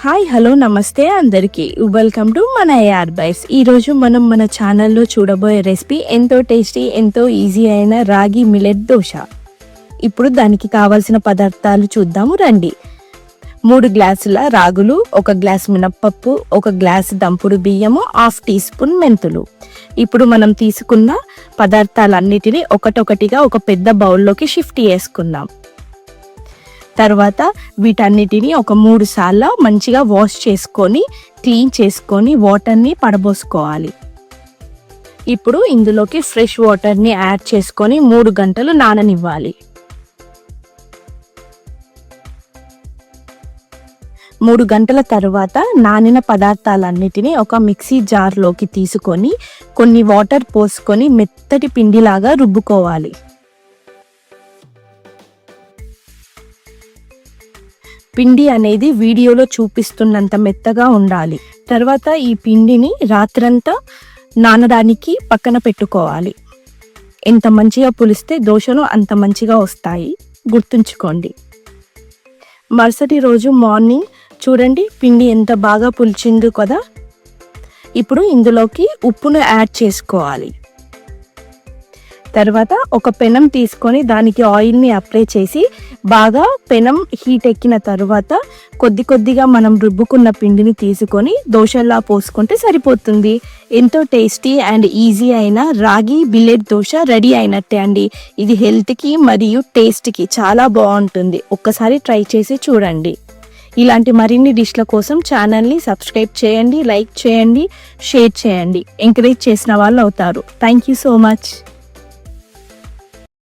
Hi hello నమస్తే అందరికీ welcome to మన ఏఆర్ బైట్స్. ఈరోజు మనం మన ఛానల్లో చూడబోయే రెసిపీ ఎంతో టేస్టీ ఎంతో ఈజీ అయిన రాగి మిల్లెట్ దోశ. ఇప్పుడు దానికి కావాల్సిన పదార్థాలు చూద్దాము రండి. 3 గ్లాసుల రాగులు, 1 గ్లాసు మినప్పప్పు, 1 గ్లాసు దంపుడు బియ్యము, 1/2 టీ స్పూన్ మెంతులు. ఇప్పుడు మనం తీసుకున్న పదార్థాలన్నిటినీ ఒకటొకటిగా ఒక పెద్ద బౌల్లోకి షిఫ్ట్ చేసుకుందాం. తర్వాత వీటన్నిటిని ఒక 3 సార్లు మంచిగా వాష్ చేసుకొని క్లీన్ చేసుకొని వాటర్ని పడబోసుకోవాలి. ఇప్పుడు ఇందులోకి ఫ్రెష్ వాటర్ని యాడ్ చేసుకొని 3 గంటలు నాననివ్వాలి. 3 గంటల తర్వాత నానిన పదార్థాలన్నిటినీ ఒక మిక్సీ జార్లోకి తీసుకొని కొన్ని వాటర్ పోసుకొని మెత్తటి పిండిలాగా రుబ్బుకోవాలి. పిండి అనేది వీడియోలో చూపిస్తున్నంత మెత్తగా ఉండాలి. తర్వాత ఈ పిండిని రాత్రంతా నానడానికి పక్కన పెట్టుకోవాలి. ఎంత మంచిగా పులిస్తే దోశలు అంత మంచిగా వస్తాయి, గుర్తుంచుకోండి. మరుసటి రోజు మార్నింగ్ చూడండి పిండి ఎంత బాగా పులిచిందో కదా. ఇప్పుడు ఇందులోకి ఉప్పును యాడ్ చేసుకోవాలి. తర్వాత ఒక పెనం తీసుకొని దానికి ఆయిల్ని అప్లై చేసి బాగా పెనం హీట్ ఎక్కిన తర్వాత కొద్ది కొద్దిగా మనం రుబ్బుకున్న పిండిని తీసుకొని దోశలా పోసుకుంటే సరిపోతుంది. ఎంతో టేస్టీ అండ్ ఈజీ అయిన రాగి మిల్లెట్ దోశ రెడీ అయినట్టే అండి. ఇది హెల్త్కి మరియు టేస్ట్కి చాలా బాగుంటుంది. ఒక్కసారి ట్రై చేసి చూడండి. ఇలాంటి మరిన్ని డిష్ల కోసం ఛానల్ని సబ్స్క్రైబ్ చేయండి, లైక్ చేయండి, షేర్ చేయండి. ఎంకరేజ్ చేసిన వాళ్ళు అవుతారు. Thank you so much.